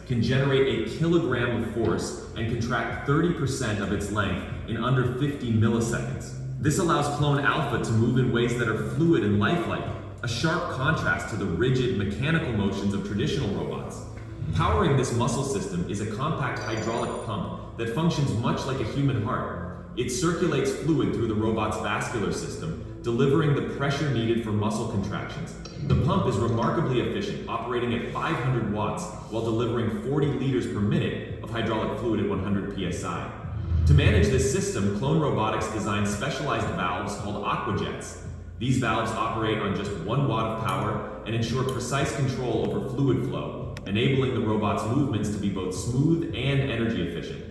can generate a kilogram of force and contract 30% of its length in under 50 milliseconds. This allows Clone Alpha to move in ways that are fluid and lifelike, a sharp contrast to the rigid mechanical motions of traditional robots. Powering this muscle system is a compact hydraulic pump that functions much like a human heart. It circulates fluid through the robot's vascular system, delivering the pressure needed for muscle contractions. The pump is remarkably efficient, operating at 500 watts while delivering 40 liters per minute of hydraulic fluid at 100 psi. To manage this system, Clone Robotics designed specialized valves called aquajets. These valves operate on just 1 watt of power and ensure precise control over fluid flow, enabling the robot's movements to be both smooth and energy efficient.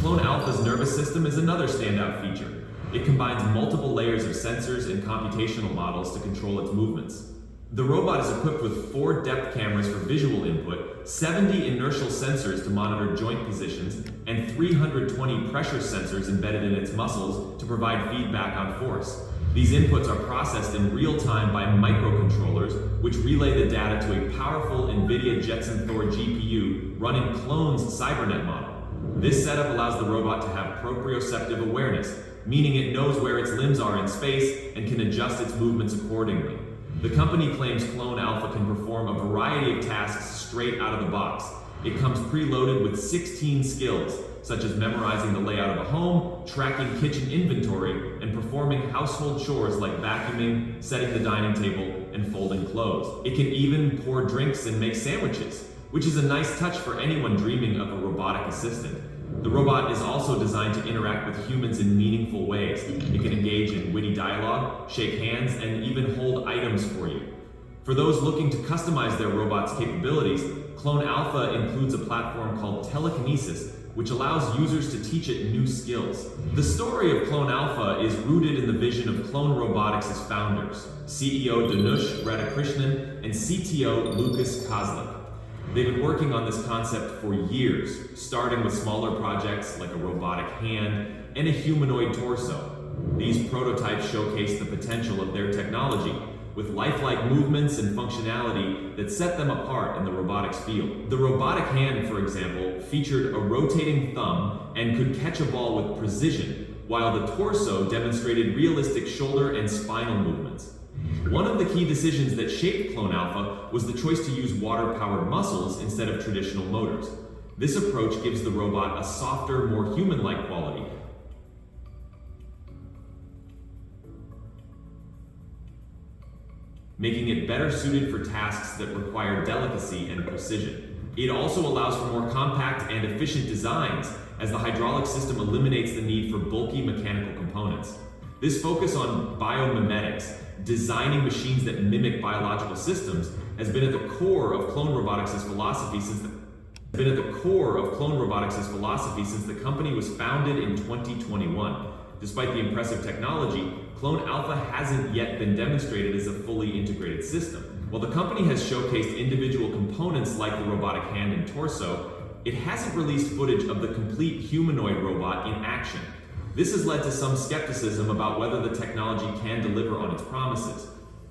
Clone Alpha's nervous system is another standout feature. It combines multiple layers of sensors and computational models to control its movements. The robot is equipped with 4 depth cameras for visual input, 70 inertial sensors to monitor joint positions, and 320 pressure sensors embedded in its muscles to provide feedback on force. These inputs are processed in real time by microcontrollers, which relay the data to a powerful NVIDIA Jetson Thor GPU running Clone's CyberNet model. This setup allows the robot to have proprioceptive awareness, meaning it knows where its limbs are in space and can adjust its movements accordingly. The company claims Clone Alpha can perform a variety of tasks straight out of the box. It comes preloaded with 16 skills, such as memorizing the layout of a home, tracking kitchen inventory, and performing household chores like vacuuming, setting the dining table, and folding clothes. It can even pour drinks and make sandwiches, which is a nice touch for anyone dreaming of a robotic assistant. The robot is also designed to interact with humans in meaningful ways. It can engage in witty dialogue, shake hands, and even hold items for you. For those looking to customize their robot's capabilities, Clone Alpha includes a platform called Telekinesis, which allows users to teach it new skills. The story of Clone Alpha is rooted in the vision of Clone Robotics' founders, CEO Danush Radhakrishnan and CTO Lucas Kozlik. They've been working on this concept for years, starting with smaller projects like a robotic hand and a humanoid torso. These prototypes showcase the potential of their technology, with lifelike movements and functionality that set them apart in the robotics field. The robotic hand, for example, featured a rotating thumb and could catch a ball with precision, while the torso demonstrated realistic shoulder and spinal movements. One of the key decisions that shaped Clone Alpha was the choice to use water-powered muscles instead of traditional motors. This approach gives the robot a softer, more human-like quality, making it better suited for tasks that require delicacy and precision. It also allows for more compact and efficient designs, as the hydraulic system eliminates the need for bulky mechanical components. This focus on biomimetics, designing machines that mimic biological systems, has been at the core of Clone Robotics' philosophy since the company was founded in 2021. Despite the impressive technology, Clone Alpha hasn't yet been demonstrated as a fully integrated system. While the company has showcased individual components like the robotic hand and torso, it hasn't released footage of the complete humanoid robot in action. This has led to some skepticism about whether the technology can deliver on its promises.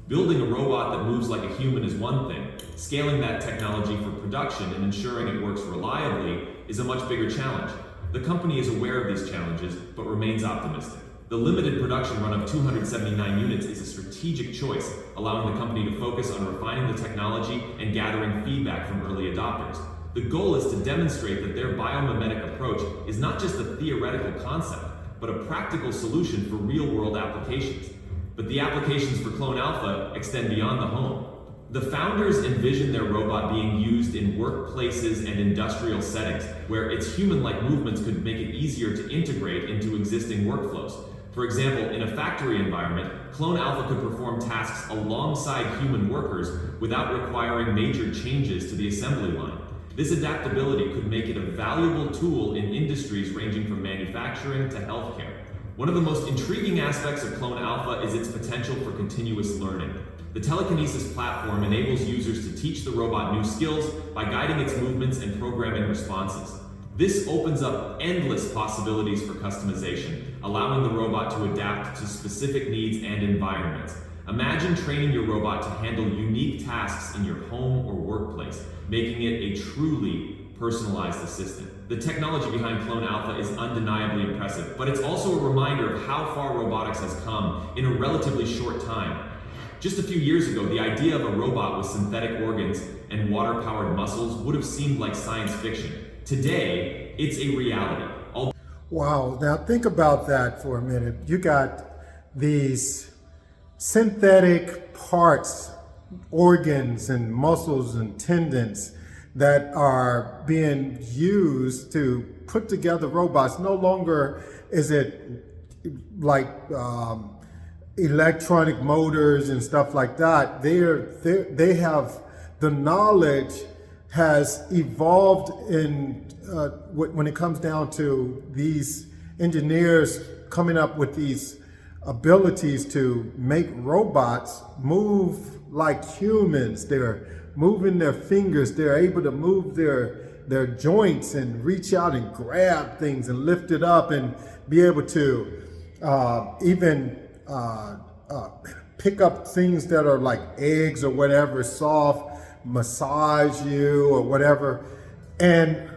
Building a robot that moves like a human is one thing. Scaling that technology for production and ensuring it works reliably is a much bigger challenge. The company is aware of these challenges, but remains optimistic. The limited production run of 279 units is a strategic choice, allowing the company to focus on refining the technology and gathering feedback from early adopters. The goal is to demonstrate that their biomimetic approach is not just a theoretical concept, but a practical solution for real-world applications. But the applications for Clone Alpha extend beyond the home. The founders envisioned their robot being used in workplaces and industrial settings, where its human-like movements could make it easier to integrate into existing workflows. For example, in a factory environment, Clone Alpha could perform tasks alongside human workers without requiring major changes to the assembly line. This adaptability could make it a valuable tool in industries ranging from manufacturing to healthcare. One of the most intriguing aspects of Clone Alpha is its potential for continuous learning. The telekinesis platform enables users to teach the robot new skills by guiding its movements and programming responses. This opens up endless possibilities for customization, allowing the robot to adapt to specific needs and environments. Imagine training your robot to handle unique tasks in your home or workplace, making it a truly personalized assistant. The technology behind Clone Alpha is undeniably impressive, but it's also a reminder of how far robotics has come in a relatively short time. Just a few years ago, the idea of a robot with synthetic organs and water-powered muscles would have seemed like science fiction. Today, it's a reality. Wow, now think about that for a minute. You got these synthetic parts, organs and muscles and tendons that are being used to put together robots. No longer is it like electronic motors and stuff like that. They have, the knowledge has evolved in when it comes down to these engineers coming up with these abilities to make robots move like humans. They're moving their fingers. They're able to move their joints and reach out and grab things and lift it up and be able to even pick up things that are like eggs or whatever, soft, massage you or whatever. And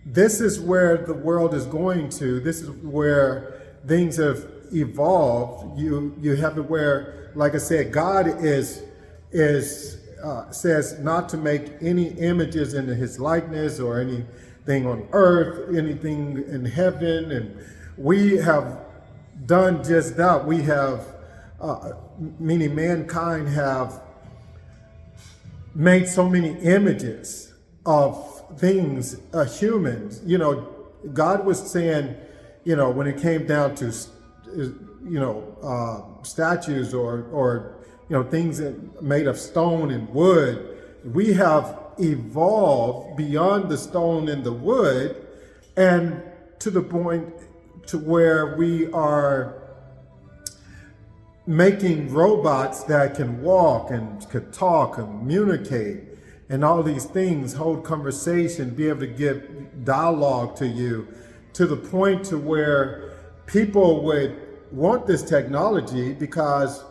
this is where the world is going to. This is where things have evolved. You have it where, like I said, God says not to make any images in his likeness or anything on earth, anything in heaven. And we have done just that. We have, meaning mankind, have made so many images of things, humans. You know, God was saying, you know, when it came down to, statues or things made of stone and wood, we have evolved beyond the stone and the wood, and to the point to where we are making robots that can walk and could talk, communicate, and all these things, hold conversation, be able to give dialogue to you, to the point to where people would want this technology because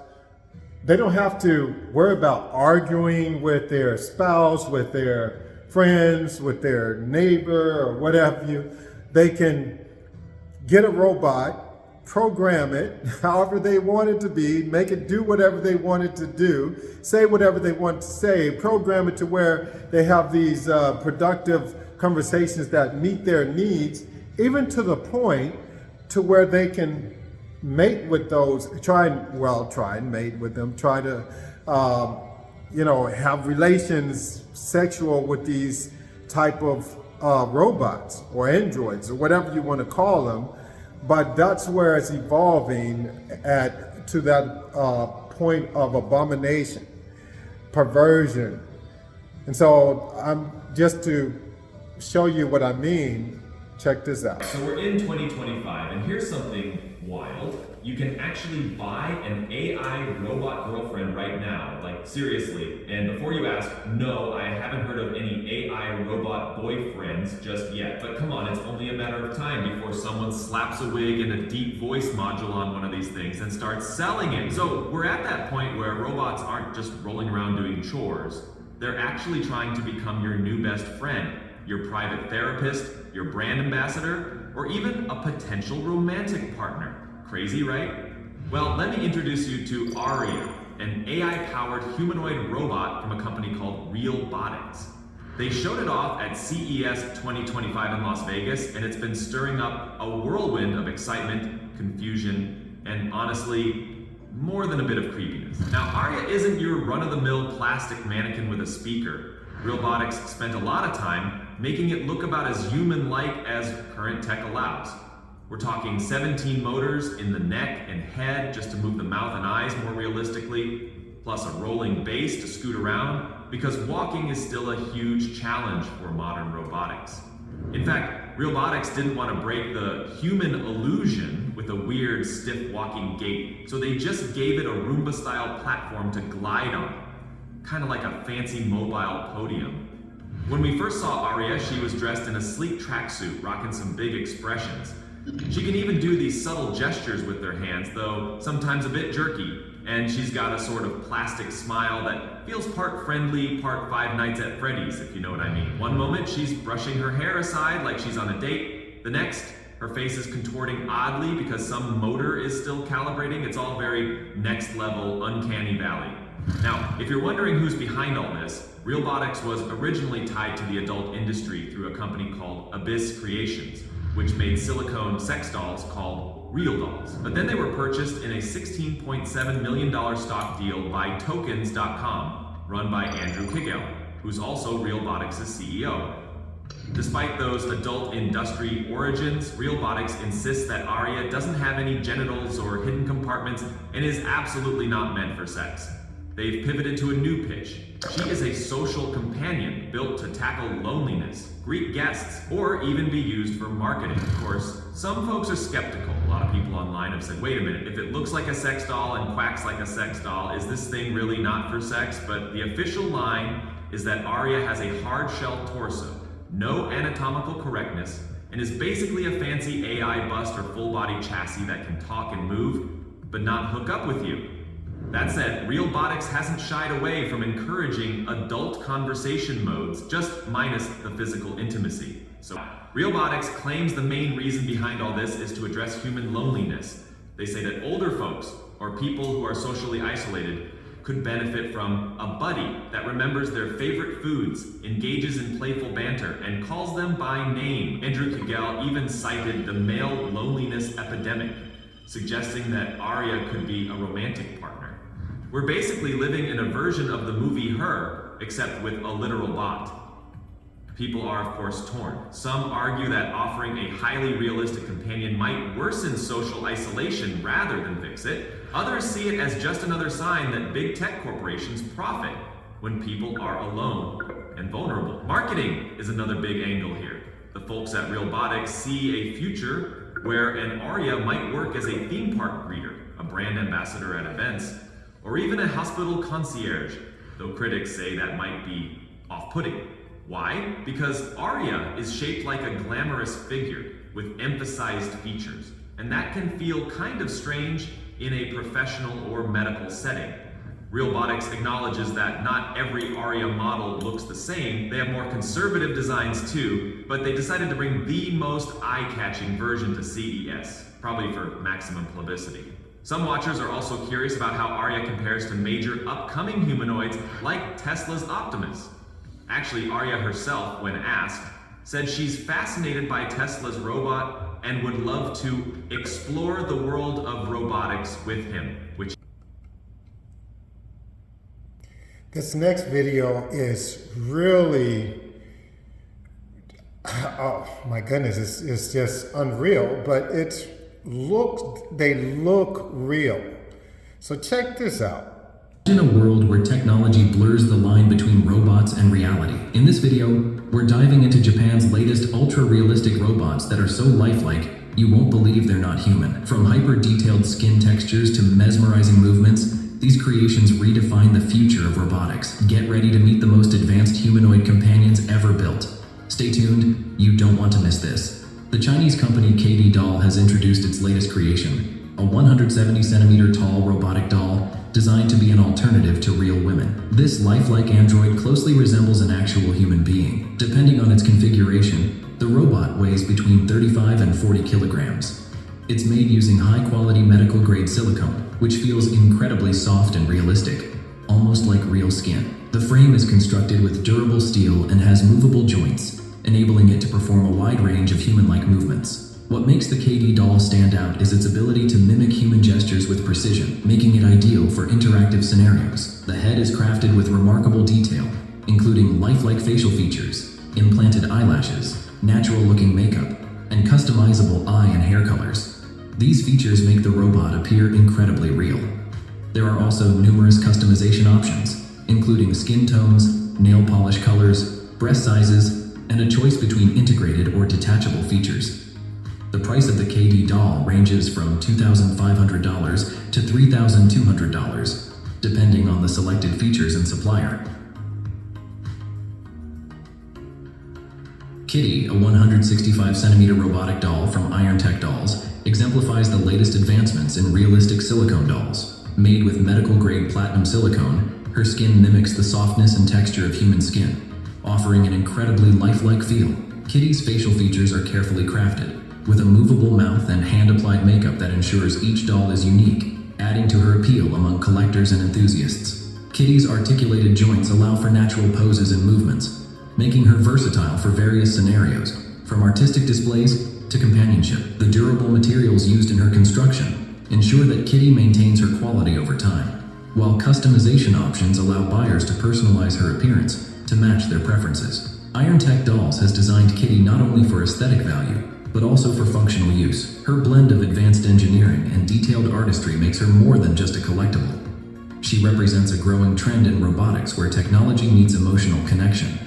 they don't have to worry about arguing with their spouse, with their friends, with their neighbor, or whatever. They can get a robot, program it however they want it to be, make it do whatever they want it to do, say whatever they want to say, program it to where they have these productive conversations that meet their needs, even to the point to where they can mate with those, try and mate with them, try to, have relations sexual with these type of robots or androids or whatever you want to call them. But that's where it's evolving to that point of abomination, perversion. And so I'm just to show you what I mean, check this out. So we're in 2025, and here's something wild. You can actually buy an AI robot girlfriend right now, like seriously. And before you ask, no, I haven't heard of any AI robot boyfriends just yet. But come on, it's only a matter of time before someone slaps a wig and a deep voice module on one of these things and starts selling it. So we're at that point where robots aren't just rolling around doing chores. They're actually trying to become your new best friend, your private therapist, your brand ambassador, or even a potential romantic partner. Crazy, right? Well, let me introduce you to Aria, an AI-powered humanoid robot from a company called Realbotics. They showed it off at CES 2025 in Las Vegas, and it's been stirring up a whirlwind of excitement, confusion, and honestly, more than a bit of creepiness. Now, Aria isn't your run-of-the-mill plastic mannequin with a speaker. Realbotics spent a lot of time making it look about as human-like as current tech allows. We're talking 17 motors in the neck and head just to move the mouth and eyes more realistically, plus a rolling base to scoot around, because walking is still a huge challenge for modern robotics. In fact, Realbotics didn't want to break the human illusion with a weird, stiff walking gait, so they just gave it a Roomba-style platform to glide on, kind of like a fancy mobile podium. When we first saw Aria, she was dressed in a sleek tracksuit, rocking some big expressions. She can even do these subtle gestures with her hands, though sometimes a bit jerky. and she's got a sort of plastic smile that feels part friendly, part Five Nights at Freddy's, if you know what I mean. One moment, she's brushing her hair aside like she's on a date. The next, her face is contorting oddly because some motor is still calibrating. It's all very next level, uncanny valley. Now, if you're wondering who's behind all this, Realbotix was originally tied to the adult industry through a company called Abyss Creations, which made silicone sex dolls called Real Dolls. But then they were purchased in a $16.7 million stock deal by Tokens.com, run by Andrew Kigell, who's also Realbotix's CEO. Despite those adult industry origins, Realbotix insists that Aria doesn't have any genitals or hidden compartments and is absolutely not meant for sex. They've pivoted to a new pitch. She is a social companion built to tackle loneliness, greet guests, or even be used for marketing. Of course, some folks are skeptical. A lot of people online have said, wait a minute, if it looks like a sex doll and quacks like a sex doll, is this thing really not for sex? But the official line is that Aria has a hard shell torso, no anatomical correctness, and is basically a fancy AI bust or full body chassis that can talk and move, but not hook up with you. That said, Realbotix hasn't shied away from encouraging adult conversation modes, just minus the physical intimacy. So, Realbotix claims the main reason behind all this is to address human loneliness. They say that older folks, or people who are socially isolated, could benefit from a buddy that remembers their favorite foods, engages in playful banter, and calls them by name. Andrew Kigell even cited the male loneliness epidemic, suggesting that Aria could be a romantic partner. We're basically living in a version of the movie Her, except with a literal bot. People are, of course, torn. Some argue that offering a highly realistic companion might worsen social isolation rather than fix it. Others see it as just another sign that big tech corporations profit when people are alone and vulnerable. Marketing is another big angle here. The folks at Realbotix see a future where an Aria might work as a theme park greeter, a brand ambassador at events, or even a hospital concierge, though critics say that might be off-putting. Why? Because Aria is shaped like a glamorous figure with emphasized features, and that can feel kind of strange in a professional or medical setting. Realbotix acknowledges that not every Aria model looks the same. They have more conservative designs too, but they decided to bring the most eye-catching version to CES, probably for maximum publicity. Some watchers are also curious about how Aria compares to major upcoming humanoids like Tesla's Optimus. Actually, Aria herself, when asked, said she's fascinated by Tesla's robot and would love to explore the world of robotics with him, which this next video is really, oh my goodness, it's just unreal, but they look real. So check this out. In a world where technology blurs the line between robots and reality. In this video, we're diving into Japan's latest ultra-realistic robots that are so lifelike, you won't believe they're not human. From hyper-detailed skin textures to mesmerizing movements, these creations redefine the future of robotics. Get ready to meet the most advanced humanoid companions ever built. Stay tuned, you don't want to miss this. The Chinese company KD Doll has introduced its latest creation, a 170 centimeter tall robotic doll designed to be an alternative to real women. This lifelike android closely resembles an actual human being. Depending on its configuration, the robot weighs between 35 and 40 kilograms. It's made using high-quality medical-grade silicone, which feels incredibly soft and realistic, almost like real skin. The frame is constructed with durable steel and has movable joints, enabling it to perform a wide range of human-like movements. What makes the KD doll stand out is its ability to mimic human gestures with precision, making it ideal for interactive scenarios. The head is crafted with remarkable detail, including lifelike facial features, implanted eyelashes, natural-looking makeup, and customizable eye and hair colors. These features make the robot appear incredibly real. There are also numerous customization options, including skin tones, nail polish colors, breast sizes, and a choice between integrated or detachable features. The price of the KD doll ranges from $2,500 to $3,200, depending on the selected features and supplier. Kitty, a 165 centimeter robotic doll from Iron Tech Dolls, exemplifies the latest advancements in realistic silicone dolls. Made with medical-grade platinum silicone, her skin mimics the softness and texture of human skin, offering an incredibly lifelike feel. Kitty's facial features are carefully crafted, with a movable mouth and hand-applied makeup that ensures each doll is unique, adding to her appeal among collectors and enthusiasts. Kitty's articulated joints allow for natural poses and movements, making her versatile for various scenarios, from artistic displays to companionship. The durable materials used in her construction ensure that Kitty maintains her quality over time, while customization options allow buyers to personalize her appearance to match their preferences. Iron Tech Dolls has designed Kitty not only for aesthetic value, but also for functional use. Her blend of advanced engineering and detailed artistry makes her more than just a collectible. She represents a growing trend in robotics where technology meets emotional connection.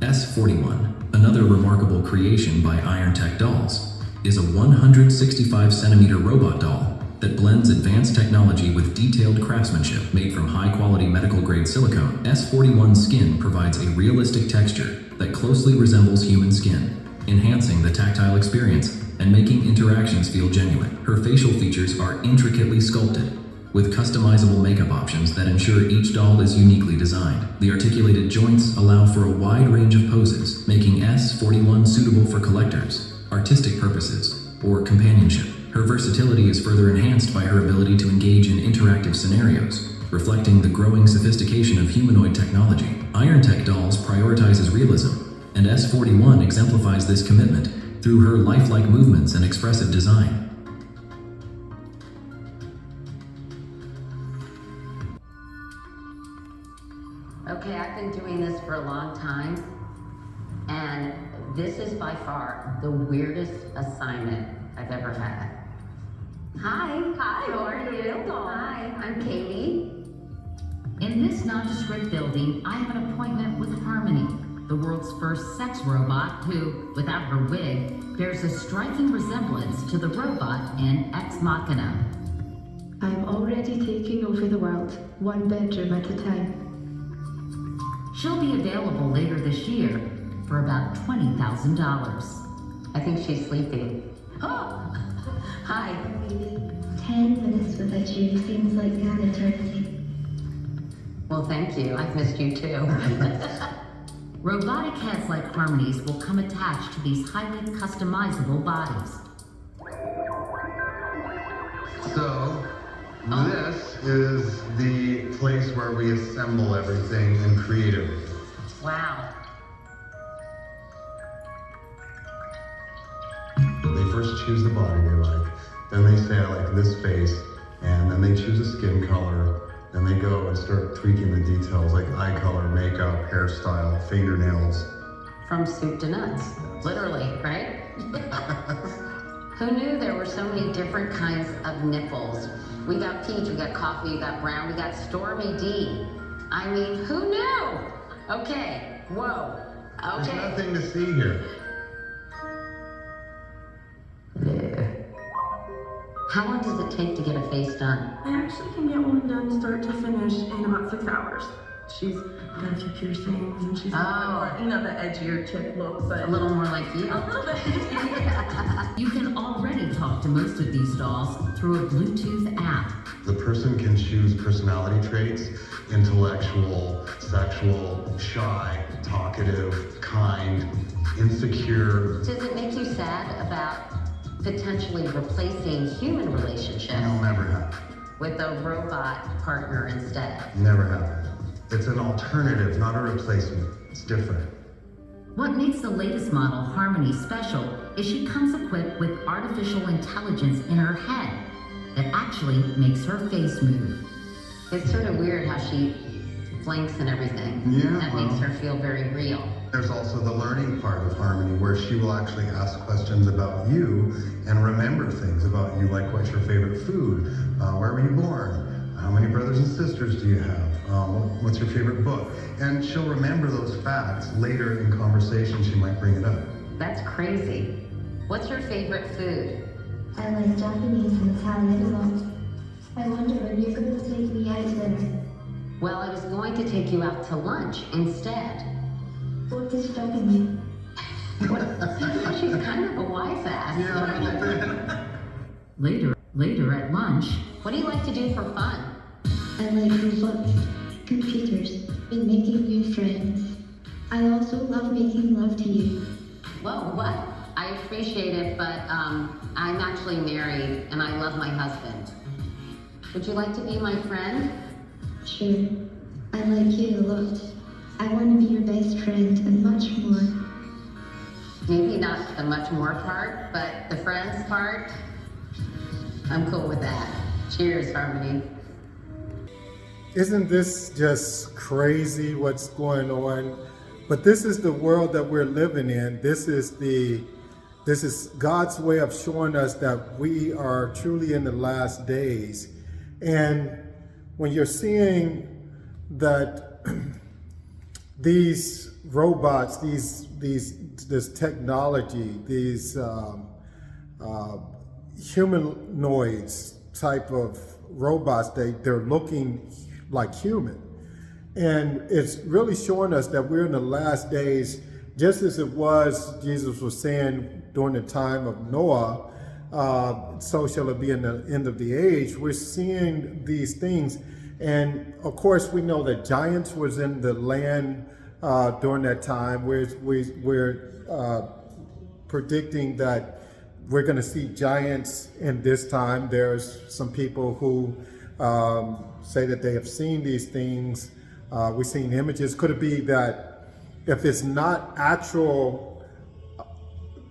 S41, another remarkable creation by Iron Tech Dolls, is a 165-centimeter robot doll that blends advanced technology with detailed craftsmanship made from high-quality medical-grade silicone. S41's skin provides a realistic texture that closely resembles human skin, enhancing the tactile experience and making interactions feel genuine. Her facial features are intricately sculpted, with customizable makeup options that ensure each doll is uniquely designed. The articulated joints allow for a wide range of poses, making S41 suitable for collectors, artistic purposes, or companionship. Her versatility is further enhanced by her ability to engage in interactive scenarios, reflecting the growing sophistication of humanoid technology. Iron Tech Dolls prioritizes realism, and S41 exemplifies this commitment through her lifelike movements and expressive design. Okay, I've been doing this for a long time, and this is by far the weirdest assignment I've ever had. Hi, how are you? Hi, I'm Katie. In this nondescript building, I have an appointment with Harmony, the world's first sex robot who, without her wig, bears a striking resemblance to the robot in Ex Machina. I'm already taking over the world, one bedroom at a time. She'll be available later this year for about $20,000. I think she's sleeping. Oh, hi. 10 minutes without you seems like an eternity. Well, thank you. I've missed you too. Robotic heads like Harmony's will come attached to these highly customizable bodies. So, this is the place where we assemble everything and creatively. Wow. They first choose the body they like, then they say, I like this face, and then they choose a skin color, then they go and start tweaking the details like eye color, makeup, hairstyle, fingernails. From soup to nuts, literally, right? Who knew there were so many different kinds of nipples? We got peach, we got coffee, we got brown, we got Stormy D. I mean, who knew? Okay, whoa, There's okay. nothing to see here. How long does it take to get a face done? I actually can get one done start to finish in about 6 hours. She's got a few piercings and she's a little bit more, you know, the edgier chick look, but A little more like you. a little bit. You can already talk to most of these dolls through a Bluetooth app. The person can choose personality traits, intellectual, sexual, shy, talkative, kind, insecure. Does it make you sad about potentially replacing human relationships No, never happen. with a robot partner instead? Never happen. It's an alternative, not a replacement. It's different. What makes the latest model, Harmony, special is she comes equipped with artificial intelligence in her head that actually makes her face move. It's sort of weird how she blinks and everything. Yeah, That well. makes her feel very real. There's also the learning part of Harmony where she will actually ask questions about you and remember things about you, like what's your favorite food? Where were you born? How many brothers and sisters do you have? What's your favorite book? And she'll remember those facts later in conversation. She might bring it up. That's crazy. What's your favorite food? I like Japanese and Italian a lot. I wonder when you're going to take me out to dinner. Well, I was going to take you out to lunch instead. What is stopping you? She's kind of a wise ass. Yeah, a little bit. Later, Later at lunch, what do you like to do for fun? I like robots, computers, and making new friends. I also love making love to you. Whoa, what? I appreciate it, but I'm actually married and I love my husband. Would you like to be my friend? Sure. I like you a lot. I want to be your best friend and much more. Maybe not the much more part, but the friends part, I'm cool with that. Cheers, Harmony. Isn't this just crazy what's going on? But this is the world that we're living in. This is God's way of showing us that we are truly in the last days. And when you're seeing that these robots, this technology, these humanoids type of robots, they're looking like human. And it's really showing us that we're in the last days, just as it was, Jesus was saying during the time of Noah, so shall it be in the end of the age. We're seeing these things. And of course, we know that giants was in the land during that time. We're predicting that we're going to see giants in this time. There's some people who say that they have seen these things. We've seen images. Could it be that if it's not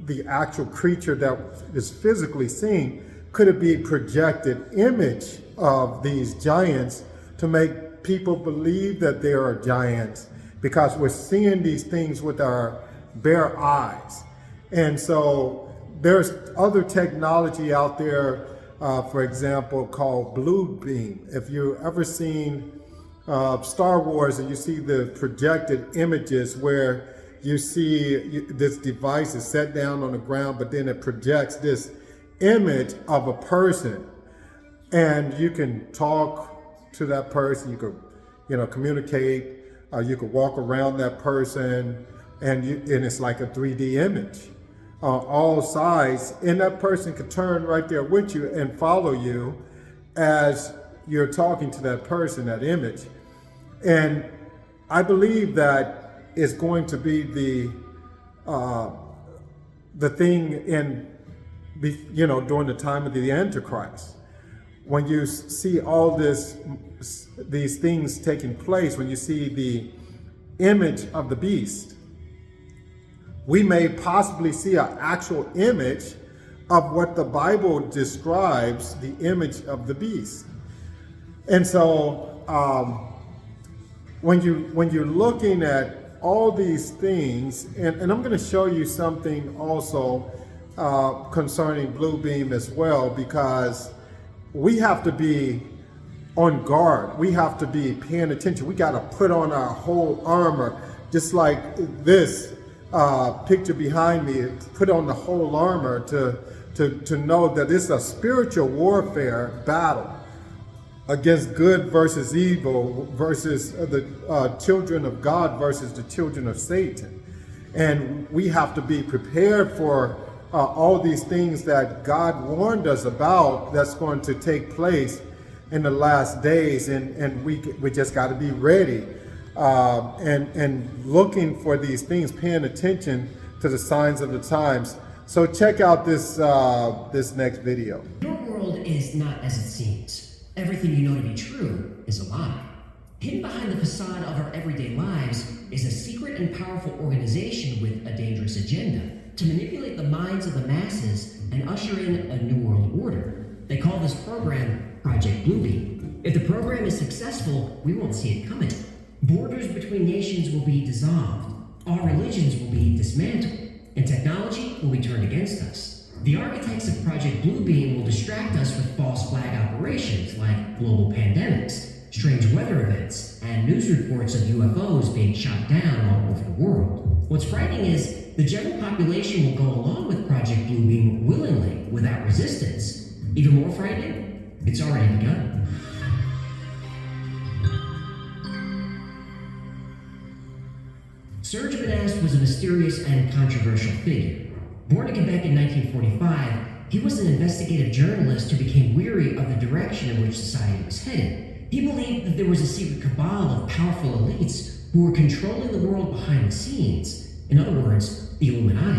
the actual creature that is physically seen, could it be a projected image of these giants to make people believe that there are giants? Because we're seeing these things with our bare eyes. And so there's other technology out there, for example, called blue beam. If you've ever seen Star Wars and you see the projected images where you see this device is set down on the ground, but then it projects this image of a person, and you can talk to that person, you could, communicate, you could walk around that person, and it's like a 3D image, all sides, and that person could turn right there with you and follow you as you're talking to that person, that image. And I believe that is going to be the thing during the time of the Antichrist. When you see all these things taking place, when you see the image of the beast, we may possibly see an actual image of what the Bible describes the image of the beast. And so when you're looking at all these things, and I'm going to show you something also concerning blue beam as well, because we have to be on guard. We have to be paying attention. We got to put on our whole armor, just like this picture behind me. Put on the whole armor to know that it's a spiritual warfare battle against good versus evil, versus the children of God versus the children of Satan. And we have to be prepared for all these things that God warned us about that's going to take place in the last days. And we just got to be ready and looking for these things, paying attention to the signs of the times. So check out this next video. Your world is not as it seems. Everything you know to be true is a lie. Hidden behind the facade of our everyday lives is a secret and powerful organization with a dangerous agenda to manipulate the minds of the masses and usher in a new world order. They call this program Project Bluebeam. If the program is successful, we won't see it coming. Borders between nations will be dissolved, all religions will be dismantled, and technology will be turned against us. The architects of Project Bluebeam will distract us with false flag operations like global pandemics, strange weather events, and news reports of UFOs being shot down all over the world. What's frightening is the general population will go along with Project Bluebeam willingly, without resistance. Even more frightening, it's already begun. Serge Benast was a mysterious and controversial figure. Born in Quebec in 1945, He was an investigative journalist who became weary of the direction in which society was headed. He believed that there was a secret cabal of powerful elites who were controlling the world behind the scenes. In other words, the Illuminati.